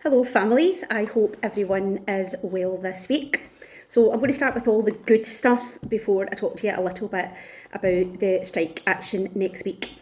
Hello families, I hope everyone is well this week. So I'm going to start with all the good stuff before I talk to you a little bit about the strike action next week.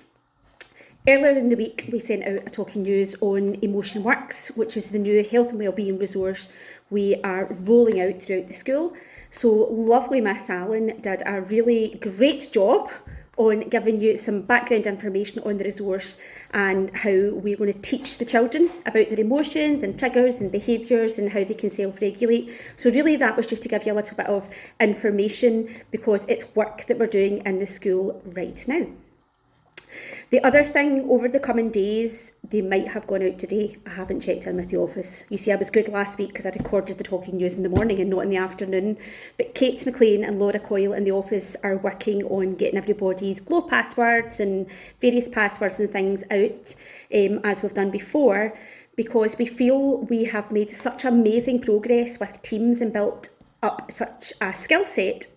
Earlier in the week we sent out a talking news on Emotion Works, which is the new health and wellbeing resource we are rolling out throughout the school. So lovely Miss Allen did a really great job on giving you some background information on the resource and how we're going to teach the children about their emotions and triggers and behaviours and how they can self-regulate. So really that was just to give you a little bit of information because it's work that we're doing in the school right now. The other thing, over the coming days, they might have gone out today. I haven't checked in with the office. You see, I was good last week because I recorded the talking news in the morning and not in the afternoon. But Kate McLean and Laura Coyle in the office are working on getting everybody's Glow passwords and various passwords and things out, as we've done before, because we feel we have made such amazing progress with teams and built up such a skill set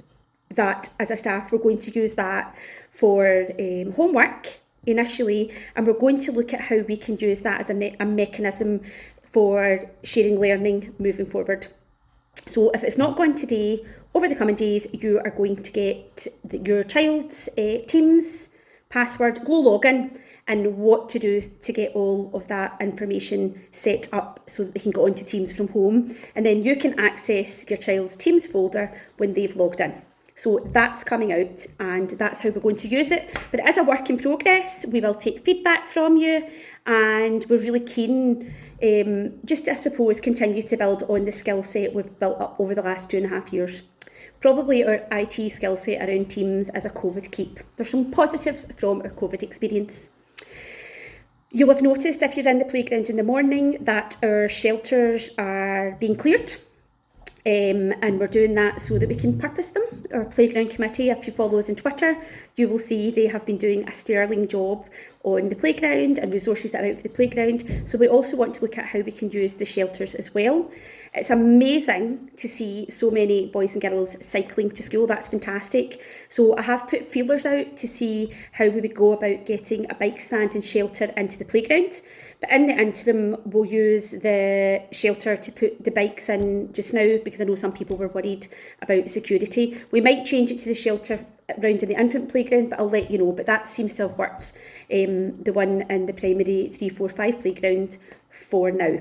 that as a staff we're going to use that for homework initially, and we're going to look at how we can use that as a mechanism for sharing learning moving forward. So if it's not gone today, over the coming days you are going to get your child's Teams password, Glow login, and what to do to get all of that information set up so that they can get onto Teams from home, and then you can access your child's Teams folder when they've logged in. So that's coming out and that's how we're going to use it. But it is a work in progress. We will take feedback from you and we're really keen just to, I suppose, continue to build on the skill set we've built up over the last 2.5 years. Probably our IT skill set around Teams as a COVID keep. There's some positives from our COVID experience. You'll have noticed if you're in the playground in the morning that our shelters are being cleared. And we're doing that so that we can purpose them. Our playground committee, if you follow us on Twitter, you will see they have been doing a sterling job on the playground and resources that are out for the playground. So we also want to look at how we can use the shelters as well. It's amazing to see so many boys and girls cycling to school. That's fantastic. So I have put feelers out to see how we would go about getting a bike stand and shelter into the playground. But in the interim, we'll use the shelter to put the bikes in just now because I know some people were worried about security. We might change it to the shelter round in the infant playground, but I'll let you know. But that seems to have worked, the one in the primary 3, 4, 5 playground for now.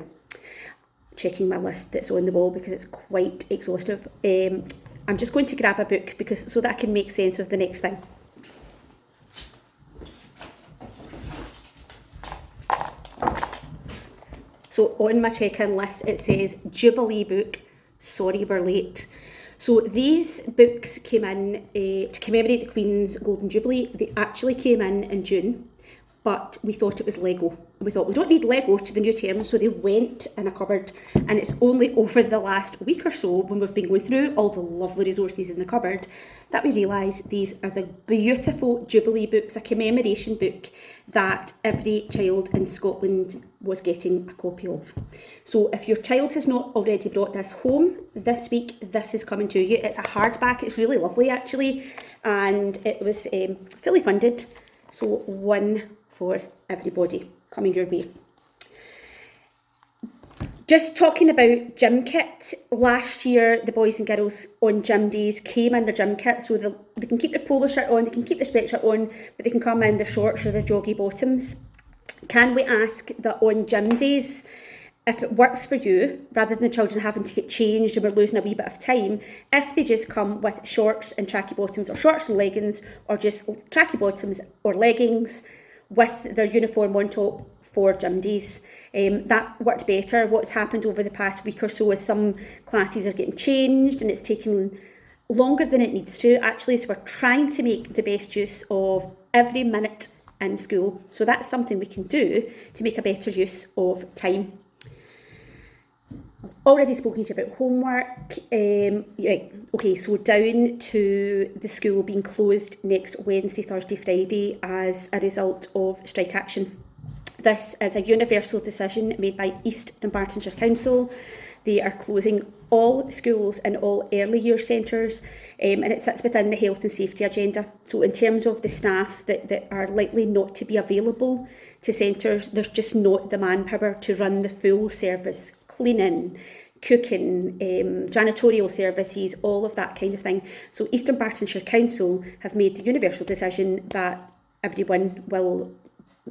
Checking my list that's on the wall because it's quite exhaustive. I'm just going to grab a book because so that I can make sense of the next thing. So on my check-in list, it says Jubilee book, sorry we're late. So these books came in to commemorate the Queen's Golden Jubilee. They actually came in June, but we thought it was Lego. We thought we don't need Lego to the new term, so they went in a cupboard. And it's only over the last week or so, when we've been going through all the lovely resources in the cupboard, that we realised these are the beautiful Jubilee books, a commemoration book that every child in Scotland was getting a copy of. So if your child has not already brought this home this week, this is coming to you. It's a hardback, it's really lovely actually, and it was fully funded, so one for everybody coming your way. Just talking about gym kit, last year the boys and girls on gym days came in their gym kit, so they can keep their polo shirt on, they can keep their sweatshirt on, but they can come in their shorts or their joggy bottoms. Can we ask that on gym days, if it works for you, rather than the children having to get changed and we're losing a wee bit of time, if they just come with shorts and tracky bottoms, or shorts and leggings, or just tracky bottoms or leggings with their uniform on top for gym days. That worked better. What's happened over the past week or so is some classes are getting changed and it's taken longer than it needs to actually, so we're trying to make the best use of every minute in school. So that's something we can do to make a better use of time. Already spoken to you about homework. Right, okay, so down to the school being closed next Wednesday, Thursday, Friday as a result of strike action. This is a universal decision made by East Dunbartonshire Council. They are closing all schools and all early year centres, and it sits within the health and safety agenda. So in terms of the staff that are likely not to be available to centres, there's just not the manpower to run the full service cleaning, cooking, janitorial services, all of that kind of thing. So Eastern Bartonshire Council have made the universal decision that everyone will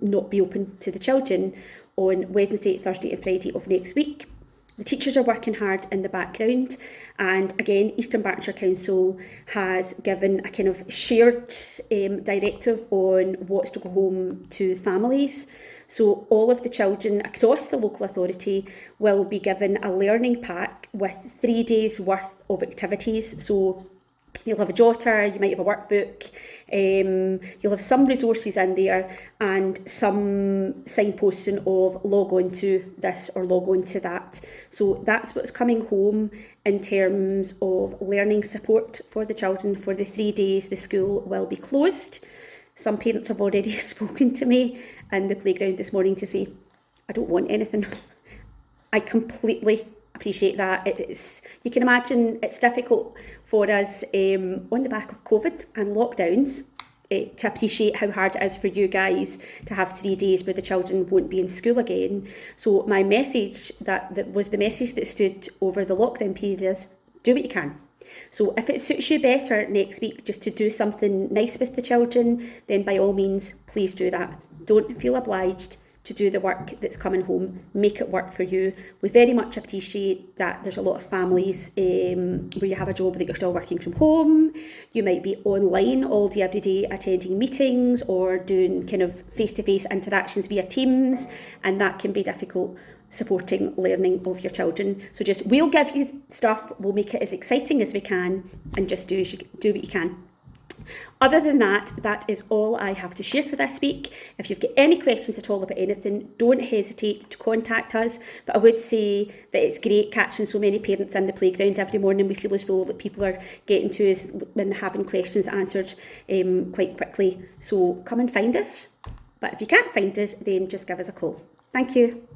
not be open to the children on Wednesday, Thursday and Friday of next week. The teachers are working hard in the background, and again, Eastern Bartonshire Council has given a kind of shared directive on what's to go home to families. So all of the children across the local authority will be given a learning pack with 3 days worth of activities. So you'll have a jotter, you might have a workbook, you'll have some resources in there and some signposting of log on to this or log on to that. So that's what's coming home in terms of learning support for the children. For the 3 days the school will be closed. Some parents have already spoken to me in the playground this morning to say, I don't want anything. I completely appreciate that. You can imagine it's difficult for us on the back of COVID and lockdowns to appreciate how hard it is for you guys to have 3 days where the children won't be in school again. So my message that was the message that stood over the lockdown period is do what you can. So if it suits you better next week just to do something nice with the children, then by all means, please do that. Don't feel obliged to do the work that's coming home. Make it work for you. We very much appreciate that there's a lot of families where you have a job that you're still working from home. You might be online all day, every day, attending meetings or doing kind of face-to-face interactions via Teams, and that can be difficult supporting learning of your children. So just, we'll give you stuff, we'll make it as exciting as we can, and just do what you can. Other than that, that is all I have to share for this week. If you've got any questions at all about anything, don't hesitate to contact us. But I would say that it's great catching so many parents in the playground every morning. We feel as though that people are getting to us and having questions answered quite quickly. So come and find us. But if you can't find us, then just give us a call. Thank you.